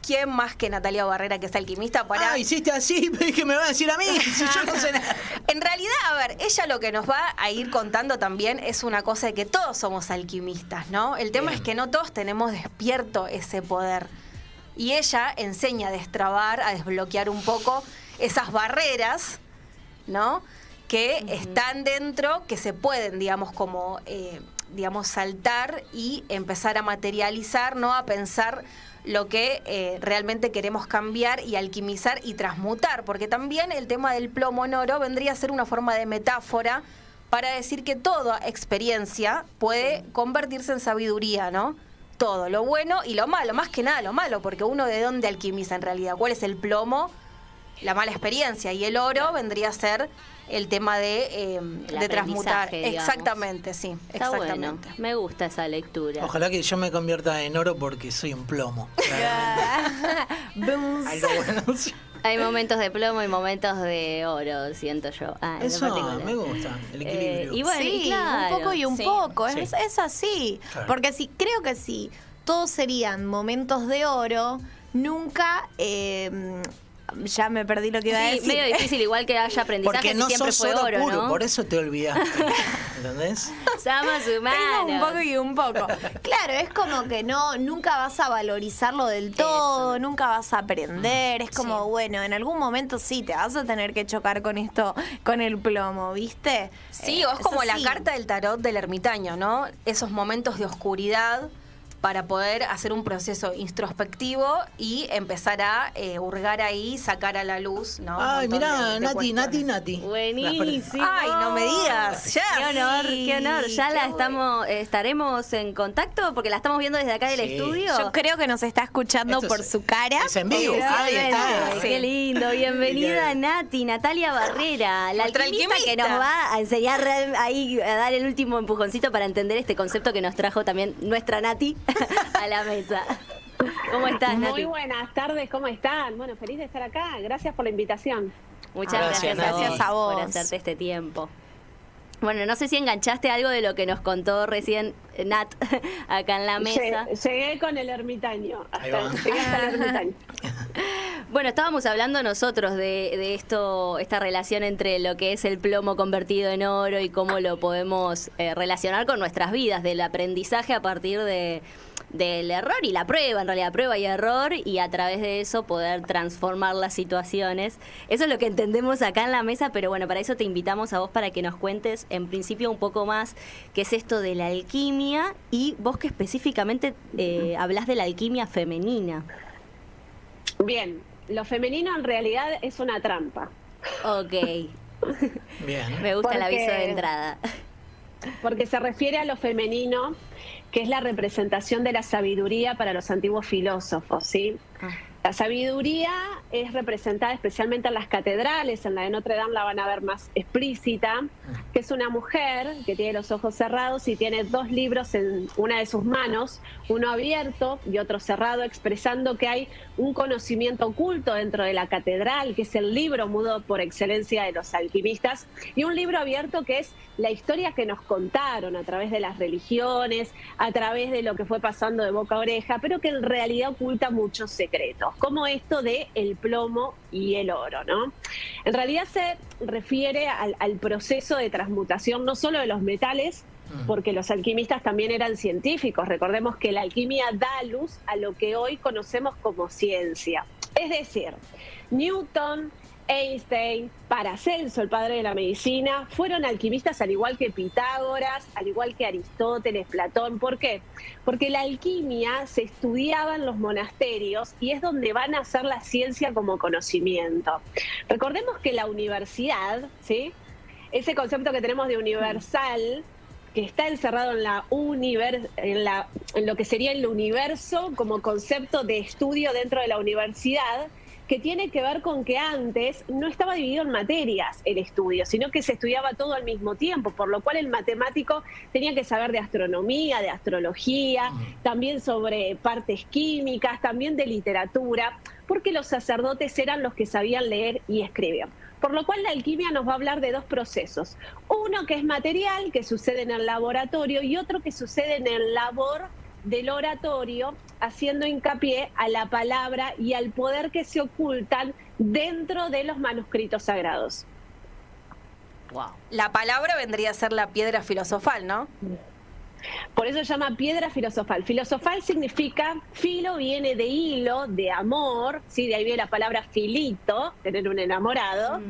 ¿quién más que Natalia Barrera, que es alquimista, para... hiciste así, que me van a decir a mí, si yo no sé nada. En realidad, a ver, ella lo que nos va a ir contando también es una cosa de que todos somos alquimistas, ¿no? El tema es que no todos tenemos despierto ese poder. Y ella enseña a destrabar, a desbloquear un poco esas barreras, ¿no? Que están dentro, que se pueden, digamos, como, saltar y empezar a materializar, ¿no? A pensar lo que realmente queremos cambiar y alquimizar y transmutar, porque también el tema del plomo en oro vendría a ser una forma de metáfora para decir que toda experiencia puede convertirse en sabiduría, ¿no? Todo, lo bueno y lo malo, más que nada lo malo, porque uno de dónde alquimiza en realidad, ¿cuál es el plomo? La mala experiencia, y el oro vendría a ser el tema de transmutar. Digamos. Exactamente, sí. Está exactamente. bueno, me gusta esa lectura. Ojalá que yo me convierta en oro porque soy un plomo. Algo bueno, sí. Hay momentos de plomo y momentos de oro, siento yo. Eso me gusta, el equilibrio. Y bueno, sí, claro, un poco y un sí. poco, Sí. es así. Claro. Porque creo que si todos serían momentos de oro, nunca... ya me perdí lo que iba a decir. medio difícil, igual que haya aprendizaje, Porque no siempre sos fue oro oro, puro, ¿no? por eso te olvidaste. ¿Entendés? Somos humanos. Tengo un poco y un poco. Claro, es como que nunca vas a valorizarlo del todo, nunca vas a aprender. Es como, bueno, en algún momento sí te vas a tener que chocar con esto, con el plomo, ¿viste? Sí, o es como la sí. carta del tarot del ermitaño, ¿no? Esos momentos de oscuridad para poder hacer un proceso introspectivo y empezar a hurgar ahí, sacar a la luz, ¿no? Ay, Un montón mirá, de Nati. cuestiones. Buenísimo. Ay, no me digas, ya. Qué honor, Sí, qué honor. Ya qué la bueno. estaremos en contacto porque la estamos viendo desde acá del Sí. estudio. Yo creo que nos está escuchando Esto por es- su cara. Es en vivo. Ahí está. Ay, qué lindo. Bienvenida, Sí. Nati, Natalia Barrera, la Nuestra alquimista que alquimista. nos va a enseñar ahí a dar el último empujoncito para entender este concepto que nos trajo también nuestra Nati a la mesa. ¿Cómo estás, Nati? Muy buenas tardes, ¿cómo están? Bueno, feliz de estar acá. Gracias por la invitación. Muchas Gracias, gracias, Nati. a vos por hacerte este tiempo. Bueno, no sé si enganchaste algo de lo que nos contó recién Nat acá en la mesa. Llegué con el ermitaño. Ahí va. Llegué hasta el ermitaño. Bueno, estábamos hablando nosotros de esta relación entre lo que es el plomo convertido en oro y cómo lo podemos relacionar con nuestras vidas, del aprendizaje a partir del error y la prueba, en realidad, prueba y error, y a través de eso poder transformar las situaciones. Eso es lo que entendemos acá en la mesa, pero bueno, para eso te invitamos a vos para que nos cuentes en principio un poco más qué es esto de la alquimia y vos que específicamente hablás de la alquimia femenina. Bien, lo femenino en realidad es una trampa. Ok, Bien. me gusta el Porque- aviso de entrada. Porque se refiere a lo femenino, que es la representación de la sabiduría para los antiguos filósofos, ¿sí? La sabiduría es representada especialmente en las catedrales, en la de Notre Dame la van a ver más explícita, que es una mujer que tiene los ojos cerrados y tiene dos libros en una de sus manos, uno abierto y otro cerrado, expresando que hay un conocimiento oculto dentro de la catedral, que es el libro mudo por excelencia de los alquimistas, y un libro abierto que es la historia que nos contaron a través de las religiones, a través de lo que fue pasando de boca a oreja, pero que en realidad oculta muchos secretos, como esto de el plomo y el oro, ¿no? En realidad se refiere al proceso de transmutación no solo de los metales, porque los alquimistas también eran científicos. Recordemos que la alquimia da luz a lo que hoy conocemos como ciencia. Es decir, Newton, Einstein, Paracelso, el padre de la medicina, fueron alquimistas al igual que Pitágoras, al igual que Aristóteles, Platón. ¿Por qué? Porque la alquimia se estudiaba en los monasterios y es donde van a hacer la ciencia como conocimiento. Recordemos que la universidad, ¿sí? Ese concepto que tenemos de universal, que está encerrado en lo que sería el universo como concepto de estudio dentro de la universidad, que tiene que ver con que antes no estaba dividido en materias el estudio, sino que se estudiaba todo al mismo tiempo, por lo cual el matemático tenía que saber de astronomía, de astrología, también sobre partes químicas, también de literatura, porque los sacerdotes eran los que sabían leer y escribir. Por lo cual la alquimia nos va a hablar de dos procesos. Uno que es material, que sucede en el laboratorio, y otro que sucede en el labor del oratorio, haciendo hincapié a la palabra y al poder que se ocultan dentro de los manuscritos sagrados. Wow. La palabra vendría a ser la piedra filosofal, ¿no? Por eso se llama piedra filosofal. Filosofal significa, filo viene de hilo, de amor, ¿sí? De ahí viene la palabra filito, tener un enamorado,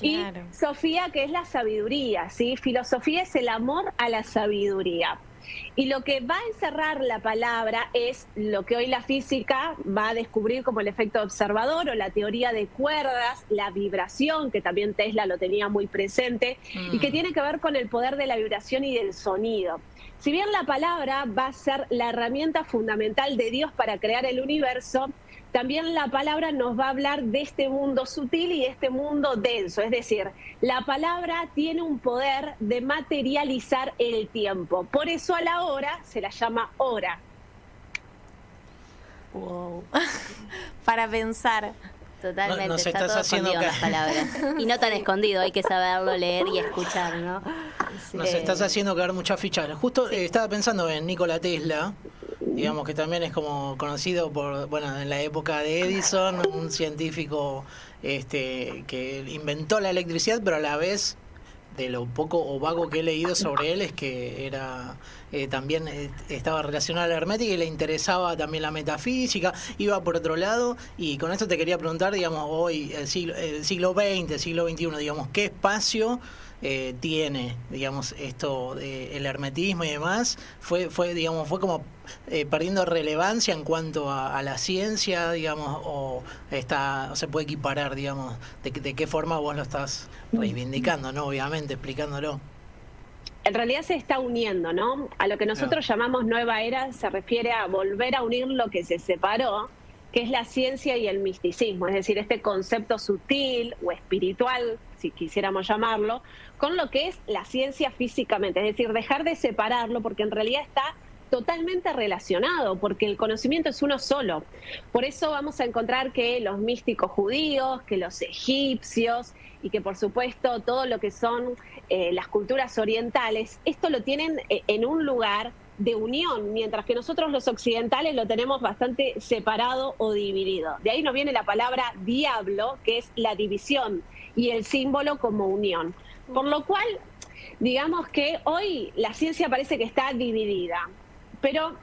y sofía, que es la sabiduría, ¿sí? Filosofía es el amor a la sabiduría. Y lo que va a encerrar la palabra es lo que hoy la física va a descubrir como el efecto observador o la teoría de cuerdas, la vibración, que también Tesla lo tenía muy presente, y que tiene que ver con el poder de la vibración y del sonido. Si bien la palabra va a ser la herramienta fundamental de Dios para crear el universo, también la palabra nos va a hablar de este mundo sutil y este mundo denso. Es decir, la palabra tiene un poder de materializar el tiempo. Por eso a la hora se la llama hora. Wow. Para pensar. Totalmente, Nos está estás todo haciendo escondido en las palabras. Y no tan escondido, hay que saberlo leer y escuchar, ¿no? Nos estás haciendo caer muchas fichas. Justo estaba pensando en Nikola Tesla, digamos que también es como conocido por, bueno, en la época de Edison, un científico que inventó la electricidad, pero a la vez, de lo poco o vago que he leído sobre él, es que era también estaba relacionado a la hermética y le interesaba también la metafísica, iba por otro lado. Y con esto te quería preguntar, digamos, hoy, el siglo XX, el siglo XXI, digamos, ¿qué espacio tiene, digamos, esto del hermetismo y demás? Fue como perdiendo relevancia en cuanto a la ciencia, digamos, o se puede equiparar, digamos, de qué forma vos lo estás reivindicando, ¿no? Obviamente, explicándolo. En realidad se está uniendo, ¿no? A lo que nosotros llamamos nueva era se refiere a volver a unir lo que se separó, que es la ciencia y el misticismo, es decir, este concepto sutil o espiritual, si quisiéramos llamarlo, con lo que es la ciencia físicamente, es decir, dejar de separarlo porque en realidad está totalmente relacionado, porque el conocimiento es uno solo. Por eso vamos a encontrar que los místicos judíos, que los egipcios y que por supuesto todo lo que son las culturas orientales, esto lo tienen en un lugar de unión, mientras que nosotros los occidentales lo tenemos bastante separado o dividido. De ahí nos viene la palabra diablo, que es la división, y el símbolo como unión. Por lo cual, digamos que hoy la ciencia parece que está dividida, pero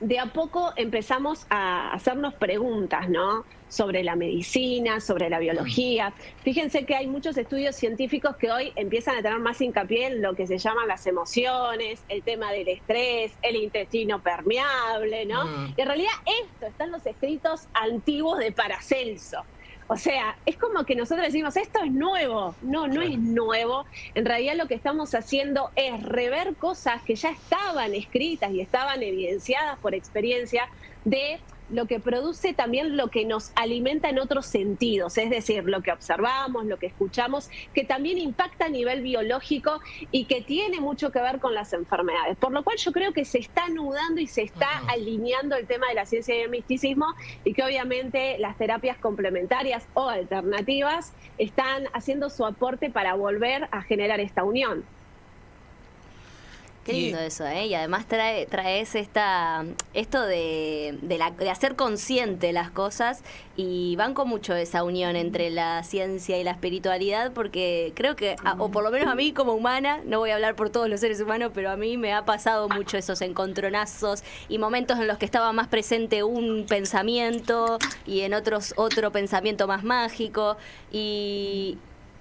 de a poco empezamos a hacernos preguntas, ¿no? Sobre la medicina, sobre la biología. Fíjense que hay muchos estudios científicos que hoy empiezan a tener más hincapié en lo que se llaman las emociones, el tema del estrés, el intestino permeable, ¿no? Y en realidad esto está en los escritos antiguos de Paracelso. O sea, es como que nosotros decimos, esto es nuevo. No, no es nuevo. En realidad lo que estamos haciendo es rever cosas que ya estaban escritas y estaban evidenciadas por experiencia de lo que produce también lo que nos alimenta en otros sentidos, es decir, lo que observamos, lo que escuchamos, que también impacta a nivel biológico y que tiene mucho que ver con las enfermedades. Por lo cual yo creo que se está anudando y se está alineando el tema de la ciencia y el misticismo, y que obviamente las terapias complementarias o alternativas están haciendo su aporte para volver a generar esta unión. Qué lindo eso, ¿eh? Y además traes esto de hacer consciente las cosas, y banco mucho esa unión entre la ciencia y la espiritualidad, porque creo que, o por lo menos a mí como humana, no voy a hablar por todos los seres humanos, pero a mí me ha pasado mucho esos encontronazos y momentos en los que estaba más presente un pensamiento y en otros otro pensamiento más mágico,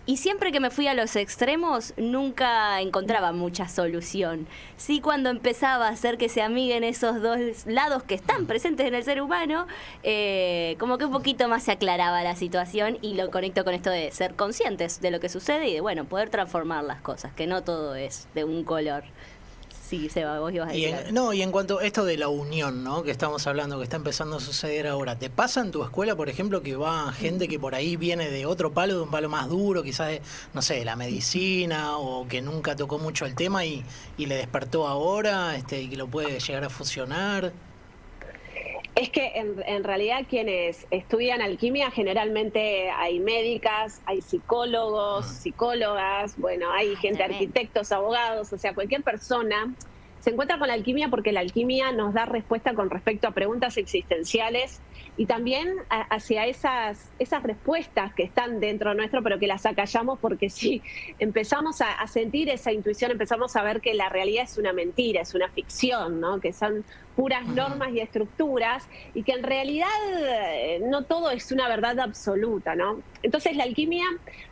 y siempre que me fui a los extremos nunca encontraba mucha solución. Sí, cuando empezaba a hacer que se amiguen esos dos lados que están presentes en el ser humano, como que un poquito más se aclaraba la situación, y lo conecto con esto de ser conscientes de lo que sucede y de, bueno, poder transformar las cosas, que no todo es de un color. Sí, Seba, vos ibas a decir. Y en cuanto a esto de la unión, ¿no? Que estamos hablando, que está empezando a suceder ahora, ¿te pasa en tu escuela, por ejemplo, que va gente que por ahí viene de otro palo, de un palo más duro, quizás de, no sé, de la medicina, o que nunca tocó mucho el tema y le despertó ahora, y que lo puede llegar a fusionar? Es que en realidad quienes estudian alquimia generalmente hay médicas, hay psicólogos, psicólogas, bueno, hay gente, arquitectos, abogados, o sea, cualquier persona se encuentra con la alquimia porque la alquimia nos da respuesta con respecto a preguntas existenciales y también hacia esas respuestas que están dentro nuestro, pero que las acallamos porque si empezamos a sentir esa intuición, empezamos a ver que la realidad es una mentira, es una ficción, ¿no? Que son puras normas y estructuras y que en realidad no todo es una verdad absoluta, ¿no? Entonces la alquimia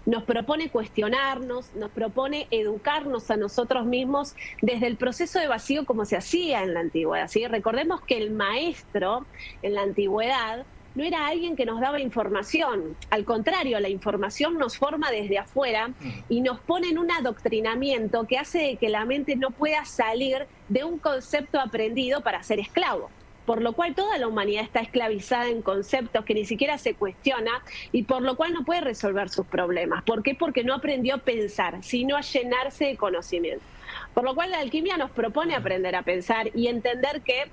nos propone cuestionarnos, nos propone educarnos a nosotros mismos desde el proceso de vacío como se hacía en la antigüedad, ¿sí? Recordemos que el maestro en la antigüedad no era alguien que nos daba información, al contrario, la información nos forma desde afuera y nos pone en un adoctrinamiento que hace que la mente no pueda salir de un concepto aprendido para ser esclavo. Por lo cual toda la humanidad está esclavizada en conceptos que ni siquiera se cuestiona y por lo cual no puede resolver sus problemas. ¿Por qué? Porque no aprendió a pensar, sino a llenarse de conocimiento. Por lo cual la alquimia nos propone aprender a pensar y entender que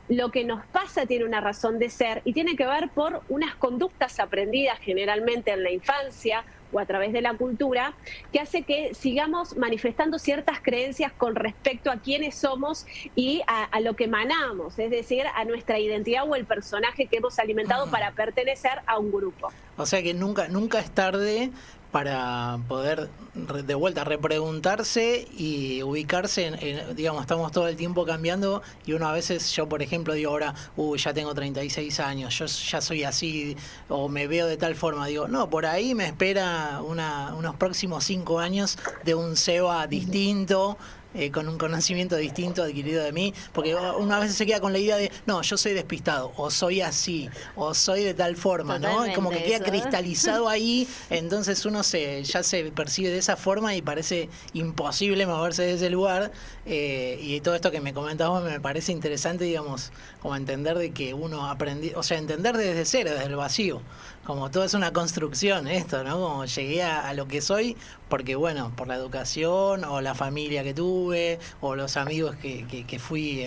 lo que nos pasa tiene una razón de ser y tiene que ver por unas conductas aprendidas generalmente en la infancia o a través de la cultura, que hace que sigamos manifestando ciertas creencias con respecto a quiénes somos y a lo que emanamos, es decir, a nuestra identidad o el personaje que hemos alimentado para pertenecer a un grupo. O sea que nunca es tarde para poder de vuelta repreguntarse y ubicarse digamos, estamos todo el tiempo cambiando y uno a veces, yo por ejemplo digo ahora, ya tengo 36 años, yo ya soy así o me veo de tal forma, digo, no, por ahí me espera unos próximos 5 años de un Seba distinto, con un conocimiento distinto adquirido de mí, porque una vez se queda con la idea de, no, yo soy despistado, o soy así, o soy de tal forma, ¿no? Como que queda cristalizado ahí, entonces uno ya se percibe de esa forma y parece imposible moverse de ese lugar, y todo esto que me comentabas me parece interesante, digamos, como entender de que uno aprende, o sea, entender desde cero, desde el vacío, como todo es una construcción esto, ¿no? Como llegué a lo que soy porque, bueno, por la educación o la familia que tuve o los amigos que fui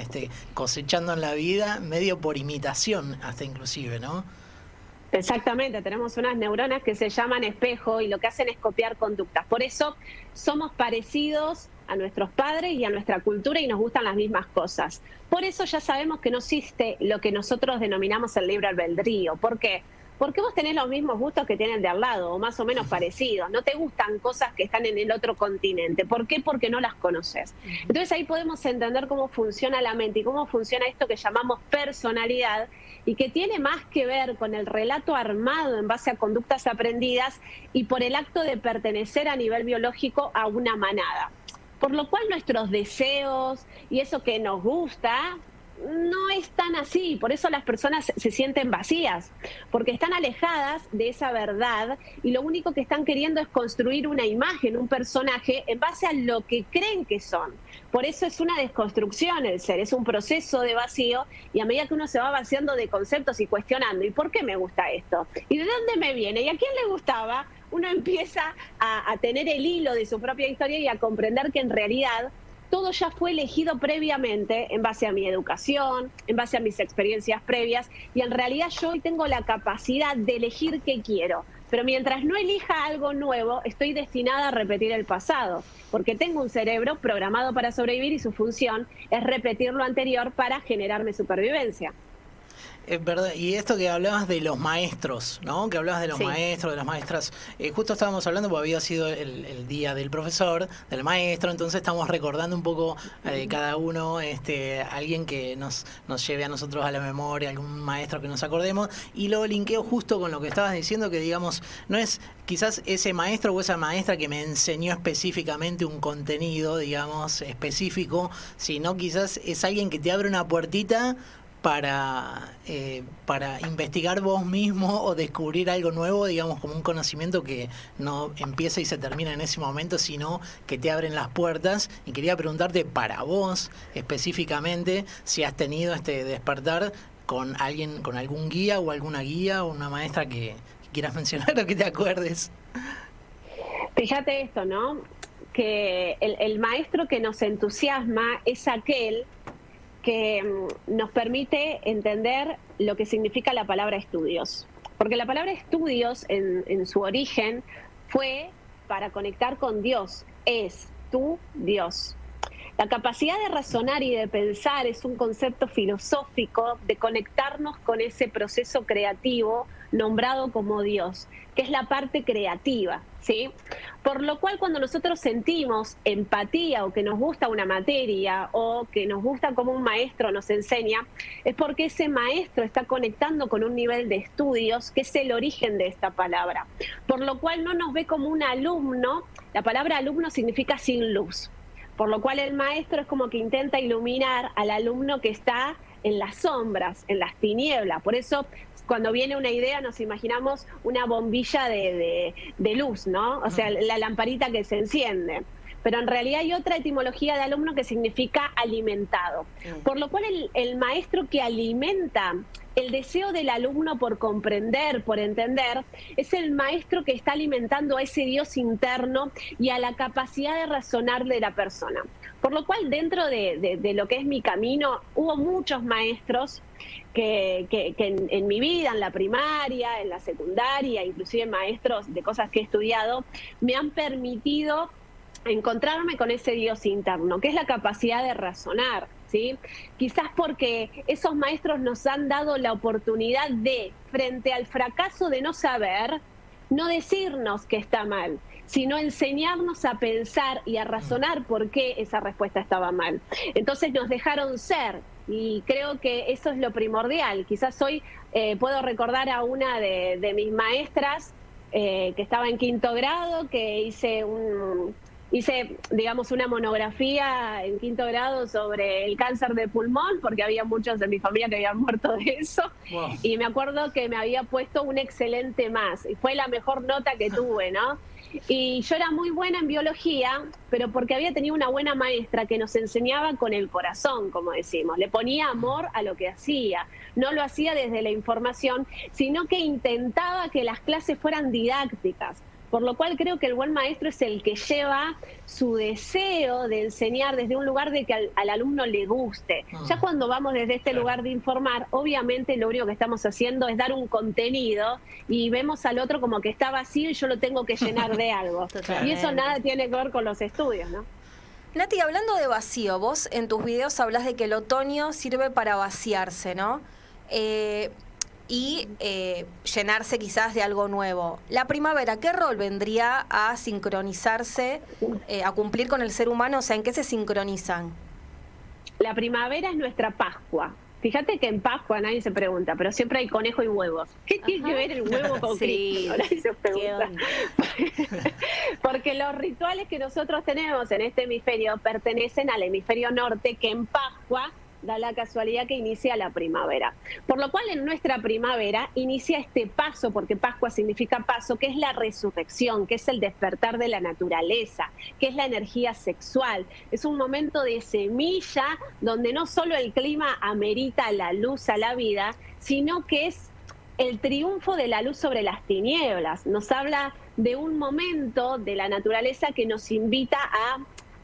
cosechando en la vida, medio por imitación hasta inclusive, ¿no? Exactamente, tenemos unas neuronas que se llaman espejo y lo que hacen es copiar conductas. Por eso somos parecidos a nuestros padres y a nuestra cultura y nos gustan las mismas cosas. Por eso ya sabemos que no existe lo que nosotros denominamos el libre albedrío. ¿Por qué? Porque vos tenés los mismos gustos que tienen de al lado, o más o menos parecidos. No te gustan cosas que están en el otro continente. ¿Por qué? Porque no las conoces. Entonces ahí podemos entender cómo funciona la mente y cómo funciona esto que llamamos personalidad y que tiene más que ver con el relato armado en base a conductas aprendidas y por el acto de pertenecer a nivel biológico a una manada. Por lo cual nuestros deseos y eso que nos gusta no es tan así, por eso las personas se sienten vacías, porque están alejadas de esa verdad y lo único que están queriendo es construir una imagen, un personaje en base a lo que creen que son. Por eso es una desconstrucción el ser, es un proceso de vacío y a medida que uno se va vaciando de conceptos y cuestionando, ¿y por qué me gusta esto? ¿Y de dónde me viene? ¿Y a quién le gustaba? Uno empieza a tener el hilo de su propia historia y a comprender que en realidad todo ya fue elegido previamente en base a mi educación, en base a mis experiencias previas y en realidad yo hoy tengo la capacidad de elegir qué quiero. Pero mientras no elija algo nuevo, estoy destinada a repetir el pasado, porque tengo un cerebro programado para sobrevivir y su función es repetir lo anterior para generarme supervivencia. Es verdad, y esto que hablabas de los maestros, ¿no? Que hablabas de los maestros, de las maestras. Justo estábamos hablando porque había sido el día del profesor, del maestro, entonces estamos recordando un poco cada uno, alguien que nos lleve a nosotros a la memoria, algún maestro que nos acordemos, y lo linkeo justo con lo que estabas diciendo, que digamos, no es quizás ese maestro o esa maestra que me enseñó específicamente un contenido, digamos, específico, sino quizás es alguien que te abre una puertita para investigar vos mismo o descubrir algo nuevo, digamos, como un conocimiento que no empieza y se termina en ese momento, sino que te abren las puertas. Y quería preguntarte para vos específicamente si has tenido este despertar con alguien, con algún guía o alguna guía o una maestra que quieras mencionar o que te acuerdes. Fíjate esto, ¿no? Que el maestro que nos entusiasma es aquel que nos permite entender lo que significa la palabra estudios. Porque la palabra estudios en su origen fue para conectar con Dios, es tu Dios. La capacidad de razonar y de pensar es un concepto filosófico de conectarnos con ese proceso creativo nombrado como Dios, que es la parte creativa, ¿sí? Por lo cual cuando nosotros sentimos empatía o que nos gusta una materia o que nos gusta cómo un maestro nos enseña, es porque ese maestro está conectando con un nivel de estudios que es el origen de esta palabra. Por lo cual no nos ve como un alumno, la palabra alumno significa sin luz. Por lo cual el maestro es como que intenta iluminar al alumno que está en las sombras, en las tinieblas. Por eso cuando viene una idea nos imaginamos una bombilla de luz, ¿no? O sea, la lamparita que se enciende. Pero en realidad hay otra etimología de alumno que significa alimentado. Por lo cual el maestro que alimenta el deseo del alumno por comprender, por entender, es el maestro que está alimentando a ese Dios interno y a la capacidad de razonar de la persona. Por lo cual, dentro de lo que es mi camino, hubo muchos maestros que en mi vida, en la primaria, en la secundaria, inclusive maestros de cosas que he estudiado, me han permitido encontrarme con ese Dios interno, que es la capacidad de razonar, ¿sí? Quizás porque esos maestros nos han dado la oportunidad de, frente al fracaso de no saber, no decirnos que está mal, sino enseñarnos a pensar y a razonar por qué esa respuesta estaba mal. Entonces nos dejaron ser, y creo que eso es lo primordial. Quizás hoy puedo recordar a una de mis maestras que estaba en 5º grado, que hice, digamos, una monografía en 5º grado sobre el cáncer de pulmón, porque había muchos de mi familia que habían muerto de eso. Wow. Y me acuerdo que me había puesto un excelente más, y fue la mejor nota que tuve, ¿no? Y yo era muy buena en biología, pero porque había tenido una buena maestra que nos enseñaba con el corazón, como decimos. Le ponía amor a lo que hacía. No lo hacía desde la información, sino que intentaba que las clases fueran didácticas. Por lo cual creo que el buen maestro es el que lleva su deseo de enseñar desde un lugar de que al alumno le guste. Ya cuando vamos desde este lugar de informar, obviamente lo único que estamos haciendo es dar un contenido y vemos al otro como que está vacío y yo lo tengo que llenar de algo. Y eso nada tiene que ver con los estudios, ¿no? Nati, hablando de vacío, vos en tus videos hablas de que el otoño sirve para vaciarse, ¿no? Y llenarse quizás de algo nuevo. La primavera, ¿qué rol vendría a sincronizarse, a cumplir con el ser humano? O sea, ¿en qué se sincronizan? La primavera es nuestra Pascua. Fíjate que en Pascua nadie se pregunta, pero siempre hay conejo y huevos. ¿Qué tiene que ver el huevo con Cristo? Nadie se pregunta. Porque los rituales que nosotros tenemos en este hemisferio pertenecen al hemisferio norte, que en Pascua da la casualidad que inicia la primavera. Por lo cual en nuestra primavera inicia este paso, porque Pascua significa paso, que es la resurrección, que es el despertar de la naturaleza, que es la energía sexual. Es un momento de semilla donde no solo el clima amerita la luz a la vida, sino que es el triunfo de la luz sobre las tinieblas. Nos habla de un momento de la naturaleza que nos invita a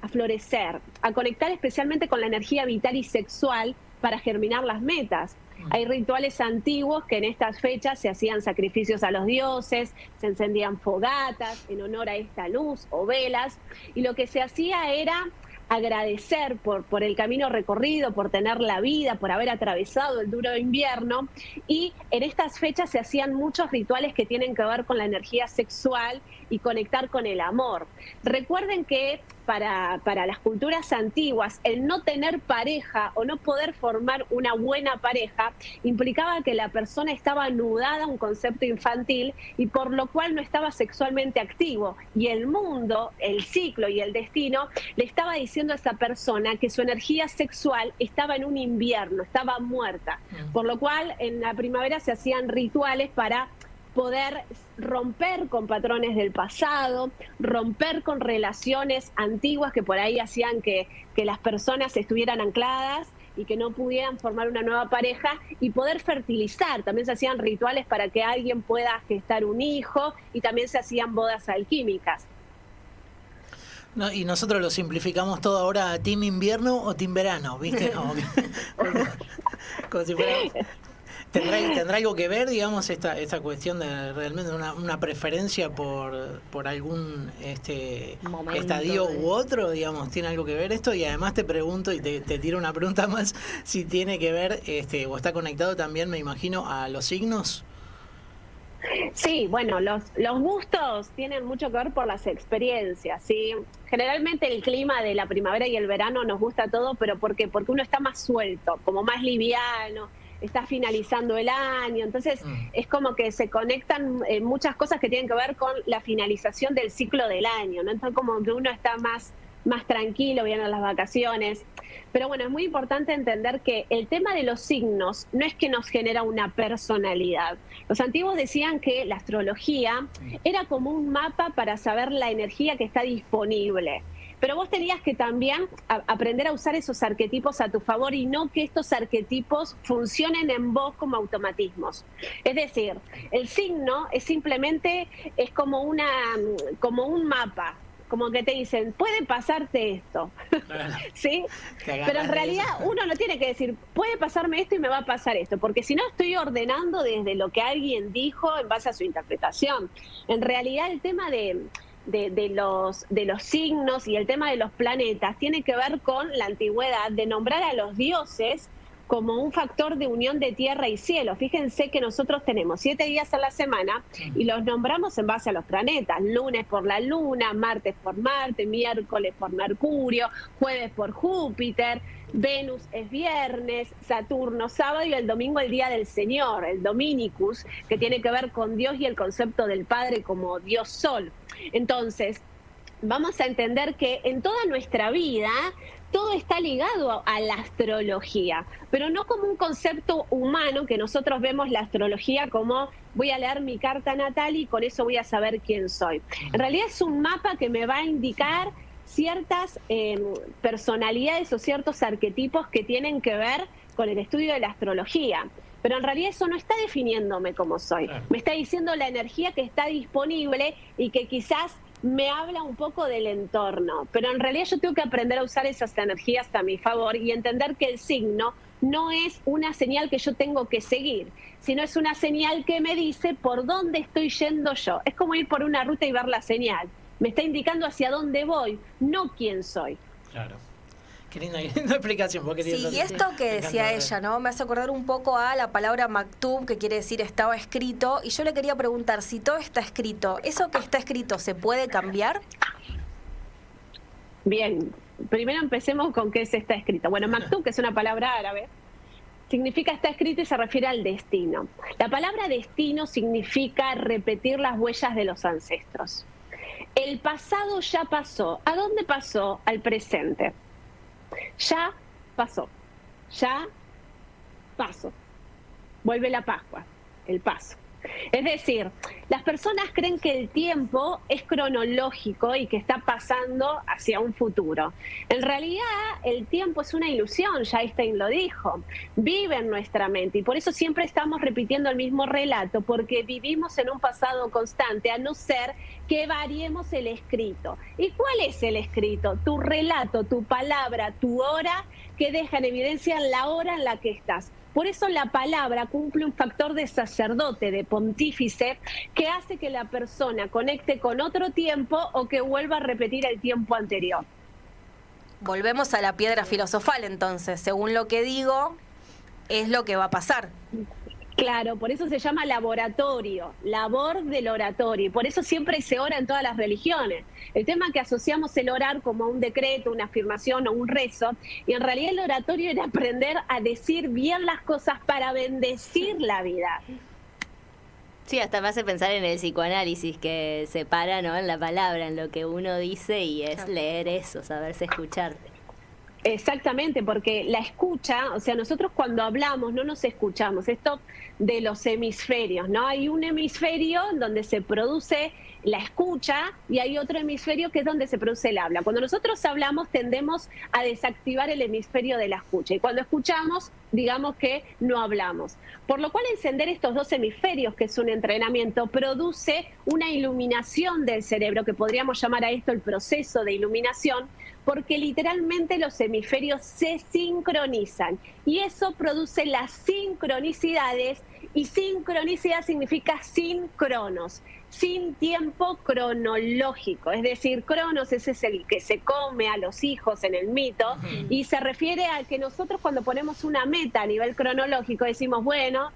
florecer, a conectar especialmente con la energía vital y sexual para germinar las metas. Hay rituales antiguos que en estas fechas se hacían sacrificios a los dioses, se encendían fogatas en honor a esta luz o velas, y lo que se hacía era agradecer por el camino recorrido, por tener la vida, por haber atravesado el duro invierno, y en estas fechas se hacían muchos rituales que tienen que ver con la energía sexual y conectar con el amor. Recuerden que para las culturas antiguas, el no tener pareja o no poder formar una buena pareja implicaba que la persona estaba anudada a un concepto infantil y por lo cual no estaba sexualmente activo. Y el mundo, el ciclo y el destino le estaba diciendo a esa persona que su energía sexual estaba en un invierno, estaba muerta. Por lo cual en la primavera se hacían rituales para poder romper con patrones del pasado, romper con relaciones antiguas que por ahí hacían que las personas estuvieran ancladas y que no pudieran formar una nueva pareja y poder fertilizar. También se hacían rituales para que alguien pueda gestar un hijo y también se hacían bodas alquímicas. No, y nosotros lo simplificamos todo ahora a team invierno o team verano, ¿viste? Como si fuera... ¿Tendrá algo que ver, digamos, esta cuestión de realmente una preferencia por algún Momento estadio u otro, digamos? ¿Tiene algo que ver esto? Y además te pregunto, y te tiro una pregunta más, si tiene que ver, o está conectado también, me imagino, a los signos. Sí, bueno, los gustos tienen mucho que ver por las experiencias, ¿sí? Generalmente el clima de la primavera y el verano nos gusta todo, pero ¿por qué? Porque uno está más suelto, como más liviano, está finalizando el año, entonces es como que se conectan muchas cosas que tienen que ver con la finalización del ciclo del año, ¿no? Entonces como que uno está más tranquilo, vienen las vacaciones. Pero bueno, es muy importante entender que el tema de los signos no es que nos genera una personalidad. Los antiguos decían que la astrología era como un mapa para saber la energía que está disponible. Pero vos tenías que también aprender a usar esos arquetipos a tu favor y no que estos arquetipos funcionen en vos como automatismos. Es decir, el signo es simplemente como un mapa. Como que te dicen, puede pasarte esto, claro. ¿Sí? Pero en realidad uno no tiene que decir, puede pasarme esto y me va a pasar esto, porque si no estoy ordenando desde lo que alguien dijo en base a su interpretación. En realidad el tema de los signos y el tema de los planetas tiene que ver con la antigüedad, de nombrar a los dioses como un factor de unión de tierra y cielo. Fíjense que nosotros tenemos 7 días a la semana y los nombramos en base a los planetas. Lunes por la Luna, martes por Marte, miércoles por Mercurio, jueves por Júpiter, Venus es viernes, Saturno sábado y el domingo el día del Señor, el Dominicus, que tiene que ver con Dios y el concepto del Padre como Dios Sol. Entonces, vamos a entender que en toda nuestra vida todo está ligado a la astrología, pero no como un concepto humano que nosotros vemos la astrología como voy a leer mi carta natal y con eso voy a saber quién soy. En realidad es un mapa que me va a indicar ciertas personalidades o ciertos arquetipos que tienen que ver con el estudio de la astrología. Pero en realidad eso no está definiéndome como soy. Me está diciendo la energía que está disponible y que quizás me habla un poco del entorno, pero en realidad yo tengo que aprender a usar esas energías a mi favor y entender que el signo no es una señal que yo tengo que seguir, sino es una señal que me dice por dónde estoy yendo yo. Es como ir por una ruta y ver la señal. Me está indicando hacia dónde voy, no quién soy. Claro. Qué linda explicación. Sí, y esto que decía ella, ¿no? Me hace acordar un poco a la palabra maktub, que quiere decir estaba escrito, y yo le quería preguntar, si todo está escrito, ¿eso que está escrito se puede cambiar? Bien, primero empecemos con qué es está escrito. Bueno, maktub, que es una palabra árabe, significa está escrito y se refiere al destino. La palabra destino significa repetir las huellas de los ancestros. El pasado ya pasó. ¿A dónde pasó? Al presente. Ya pasó, ya pasó. Vuelve la Pascua, el paso. Es decir, las personas creen que el tiempo es cronológico y que está pasando hacia un futuro. En realidad, el tiempo es una ilusión, ya Einstein lo dijo. Vive en nuestra mente y por eso siempre estamos repitiendo el mismo relato, porque vivimos en un pasado constante, a no ser que variemos el escrito. ¿Y cuál es el escrito? Tu relato, tu palabra, tu hora, que deja en evidencia la hora en la que estás. Por eso la palabra cumple un factor de sacerdote, de pontífice, que hace que la persona conecte con otro tiempo o que vuelva a repetir el tiempo anterior. Volvemos a la piedra filosofal entonces. Según lo que digo, es lo que va a pasar. Claro, por eso se llama laboratorio, labor del oratorio, y por eso siempre se ora en todas las religiones. El tema es que asociamos el orar como un decreto, una afirmación o un rezo, y en realidad el oratorio era aprender a decir bien las cosas para bendecir la vida. Sí, hasta me hace pensar en el psicoanálisis, que se para, ¿no?, en la palabra, en lo que uno dice, y es leer eso, saberse escuchar. Exactamente, porque la escucha, o sea, nosotros cuando hablamos no nos escuchamos. Esto de los hemisferios, ¿no? Hay un hemisferio en donde se produce la escucha y hay otro hemisferio que es donde se produce el habla. Cuando nosotros hablamos tendemos a desactivar el hemisferio de la escucha y cuando escuchamos digamos que no hablamos. Por lo cual encender estos dos hemisferios, que es un entrenamiento, produce una iluminación del cerebro, que podríamos llamar a esto el proceso de iluminación, porque literalmente los hemisferios se sincronizan y eso produce las sincronicidades, y sincronicidad significa sin cronos, sin tiempo cronológico, es decir, cronos ese es el que se come a los hijos en el mito, y se refiere a que nosotros cuando ponemos una meta a nivel cronológico decimos, bueno,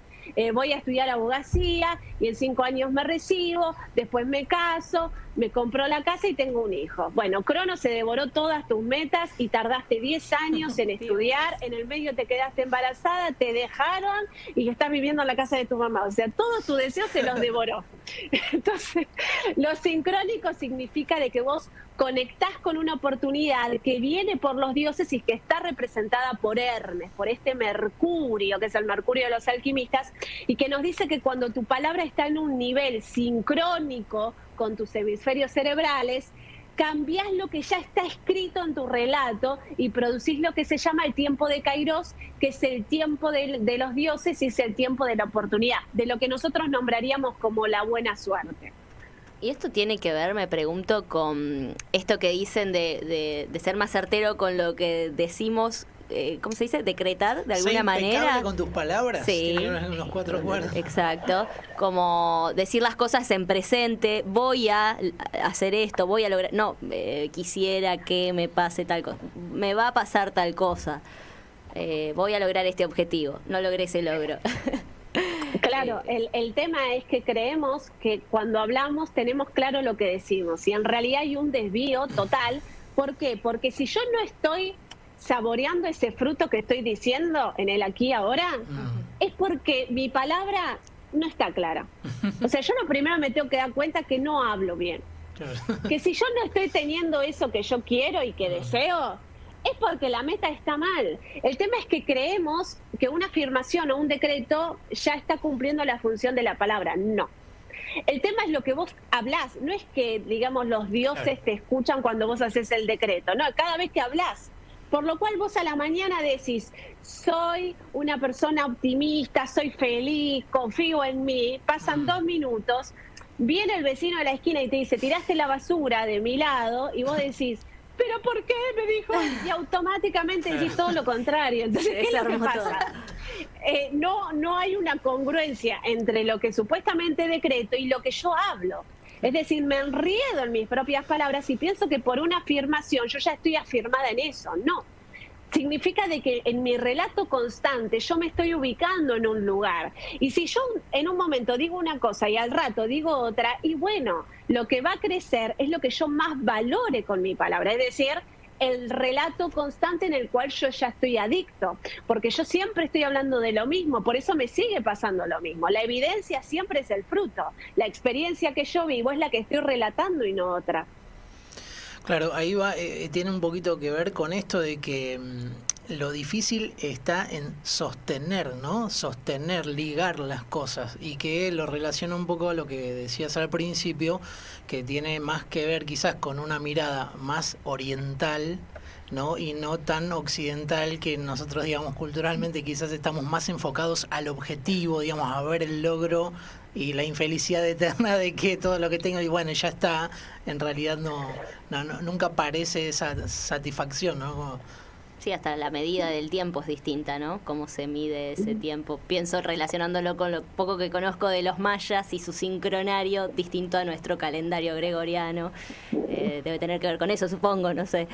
voy a estudiar abogacía y en 5 años me recibo, después me caso, me compro la casa y tengo un hijo. Bueno, Cronos se devoró todas tus metas y tardaste 10 años en estudiar, en el medio te quedaste embarazada, te dejaron y estás viviendo en la casa de tu mamá. O sea, todos tus deseos se los devoró. Entonces, lo sincrónico significa de que vos conectás con una oportunidad que viene por los dioses y que está representada por Hermes, por este Mercurio, que es el Mercurio de los alquimistas, y que nos dice que cuando tu palabra está en un nivel sincrónico con tus hemisferios cerebrales, cambiás lo que ya está escrito en tu relato y producís lo que se llama el tiempo de Kairos, que es el tiempo de los dioses y es el tiempo de la oportunidad, de lo que nosotros nombraríamos como la buena suerte. Y esto tiene que ver, me pregunto, con esto que dicen de ser más certero con lo que decimos, ¿cómo se dice? Decretar, de alguna manera. Con tus palabras. Sí. Los 4 cuernos. Exacto. Como decir las cosas en presente, voy a hacer esto, voy a lograr... No, quisiera que me pase tal cosa. Me va a pasar tal cosa. Voy a lograr este objetivo. No logré ese logro. Claro, el tema es que creemos que cuando hablamos tenemos claro lo que decimos y en realidad hay un desvío total. ¿Por qué? Porque si yo no estoy saboreando ese fruto que estoy diciendo en el aquí y ahora, es porque mi palabra no está clara. O sea, yo primero me tengo que dar cuenta que no hablo bien. Que si yo no estoy teniendo eso que yo quiero y que deseo, es porque la meta está mal. El tema es que creemos que una afirmación o un decreto ya está cumpliendo la función de la palabra. No. El tema es lo que vos hablás. No es que, digamos, los dioses te escuchan cuando vos haces el decreto. No, cada vez que hablás. Por lo cual vos a la mañana decís, soy una persona optimista, soy feliz, confío en mí. Pasan 2 minutos, viene el vecino de la esquina y te dice, tiraste la basura de mi lado, y vos decís, ¿pero por qué? Me dijo, y automáticamente decís todo lo contrario. Entonces, ¿qué es lo que pasa? No hay una congruencia entre lo que supuestamente decreto y lo que yo hablo. Es decir, me enriedo en mis propias palabras y pienso que por una afirmación yo ya estoy afirmada en eso. No. Significa de que en mi relato constante yo me estoy ubicando en un lugar. Y si yo en un momento digo una cosa y al rato digo otra, y bueno, lo que va a crecer es lo que yo más valore con mi palabra. Es decir, el relato constante en el cual yo ya estoy adicto, porque yo siempre estoy hablando de lo mismo, por eso me sigue pasando lo mismo. La evidencia siempre es el fruto, la experiencia que yo vivo es la que estoy relatando y no otra. Claro, ahí va, tiene un poquito que ver con esto de que lo difícil está en sostener, ¿no? Sostener, ligar las cosas, y que lo relaciona un poco a lo que decías al principio, que tiene más que ver quizás con una mirada más oriental, ¿no? Y no tan occidental, que nosotros, digamos, culturalmente quizás estamos más enfocados al objetivo, digamos, a ver el logro y la infelicidad eterna de que todo lo que tengo y bueno, ya está. En realidad nunca parece esa satisfacción, ¿no? Como... Sí, hasta la medida del tiempo es distinta, ¿no? Cómo se mide ese tiempo. Pienso relacionándolo con lo poco que conozco de los mayas y su sincronario distinto a nuestro calendario gregoriano. Debe tener que ver con eso, supongo, no sé.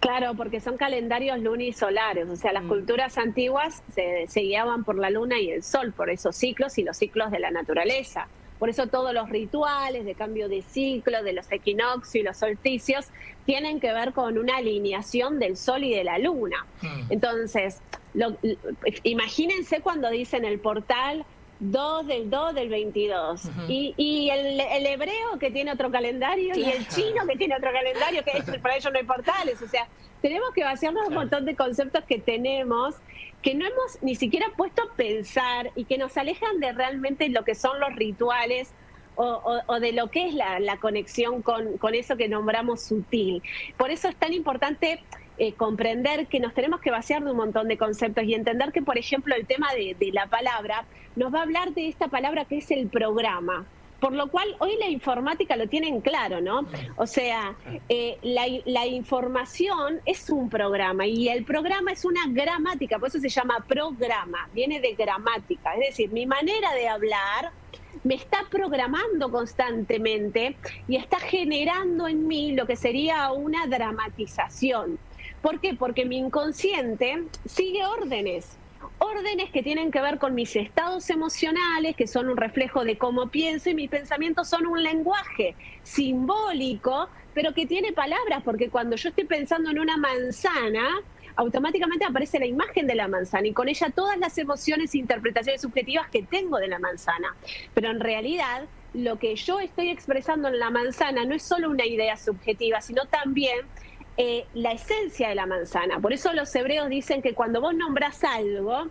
Claro, porque son calendarios lunisolares, o sea, las culturas antiguas se guiaban por la luna y el sol, por esos ciclos y los ciclos de la naturaleza. Por eso todos los rituales de cambio de ciclo, de los equinoccios y los solsticios, tienen que ver con una alineación del sol y de la luna. Entonces, imagínense cuando dicen el portal 2 del 22, y el hebreo que tiene otro calendario, y el chino que tiene otro calendario, que para ellos no hay portales. O sea, tenemos que vaciarnos un montón de conceptos que tenemos, que no hemos ni siquiera puesto a pensar y que nos alejan de realmente lo que son los rituales o de lo que es la conexión con eso que nombramos sutil. Por eso es tan importante comprender que nos tenemos que vaciar de un montón de conceptos y entender que, por ejemplo, el tema de la palabra nos va a hablar de esta palabra que es el programa. Por lo cual, hoy la informática lo tienen claro, ¿no? O sea, la información es un programa y el programa es una gramática, por eso se llama programa, viene de gramática. Es decir, mi manera de hablar me está programando constantemente y está generando en mí lo que sería una dramatización. ¿Por qué? Porque mi inconsciente sigue órdenes que tienen que ver con mis estados emocionales, que son un reflejo de cómo pienso, y mis pensamientos son un lenguaje simbólico, pero que tiene palabras, porque cuando yo estoy pensando en una manzana, automáticamente aparece la imagen de la manzana y con ella todas las emociones e interpretaciones subjetivas que tengo de la manzana. Pero en realidad, lo que yo estoy expresando en la manzana no es solo una idea subjetiva, sino también la esencia de la manzana. Por eso los hebreos dicen que cuando vos nombrás algo,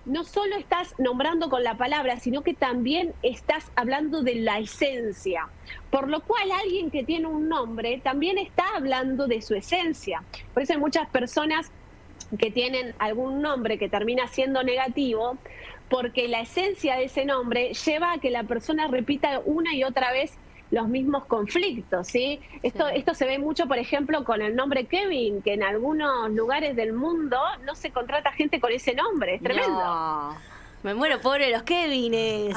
no solo estás nombrando con la palabra, sino que también estás hablando de la esencia. Por lo cual alguien que tiene un nombre también está hablando de su esencia. Por eso hay muchas personas que tienen algún nombre que termina siendo negativo, porque la esencia de ese nombre lleva a que la persona repita una y otra vez los mismos conflictos, ¿sí? Esto se ve mucho, por ejemplo, con el nombre Kevin, que en algunos lugares del mundo no se contrata gente con ese nombre, es tremendo. No. Me muero, pobre los Kevines.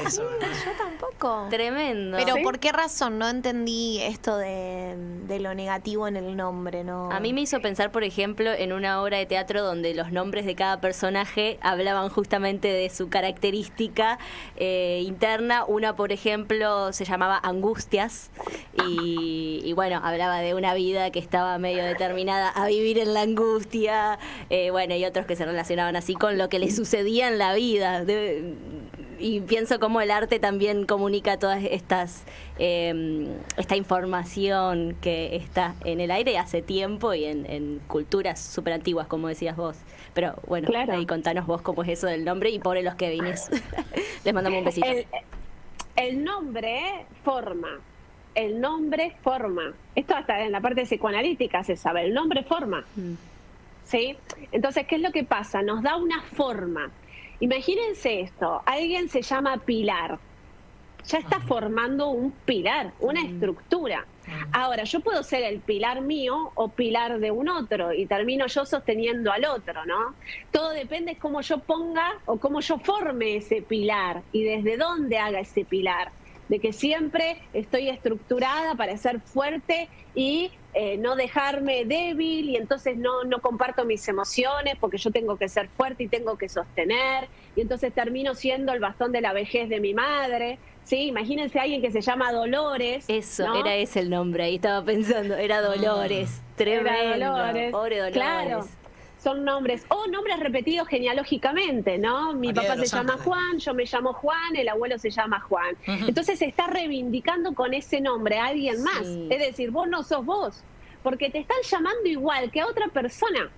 Eso, Yo tampoco. Tremendo. Pero ¿Sí? ¿por qué razón? No entendí esto de lo negativo en el nombre, ¿no? A mí me hizo pensar, por ejemplo, en una obra de teatro donde los nombres de cada personaje hablaban justamente de su característica interna. Una, por ejemplo, se llamaba Angustias y bueno, hablaba de una vida que estaba medio determinada a vivir en la angustia. Bueno, y otros que se relacionaban así con lo que le sucedía en la vida. Y pienso cómo el arte también comunica todas estas esta información que está en el aire hace tiempo y en culturas súper antiguas, como decías vos. Pero bueno, Claro. ahí contanos vos cómo es eso del nombre y pobre los Kevines. Les mandamos un besito. El nombre forma. El nombre forma. Esto hasta en la parte psicoanalítica se sabe. El nombre forma. ¿Sí? Entonces, ¿qué es lo que pasa? Nos da una forma. Imagínense esto, alguien se llama Pilar, ya está formando un pilar, una estructura. Ahora, yo puedo ser el pilar mío o pilar de un otro y termino yo sosteniendo al otro, ¿no? Todo depende de cómo yo ponga o cómo yo forme ese pilar y desde dónde haga ese pilar. De que siempre estoy estructurada para ser fuerte y no dejarme débil y entonces no comparto mis emociones porque yo tengo que ser fuerte y tengo que sostener y entonces termino siendo el bastón de la vejez de mi madre. Sí, imagínense a alguien que se llama Dolores. Eso, ¿no? era ese el nombre, ahí estaba pensando, era Dolores, tremendo. Era Dolores. Pobre Dolores. Claro. Son nombres, o nombres repetidos genealógicamente, ¿no? Mi María papá de se los llama Ángeles. Juan, yo me llamo Juan, el abuelo se llama Juan. Entonces se está reivindicando con ese nombre a alguien más. Sí. Es decir, vos no sos vos, porque te están llamando igual que a otra persona.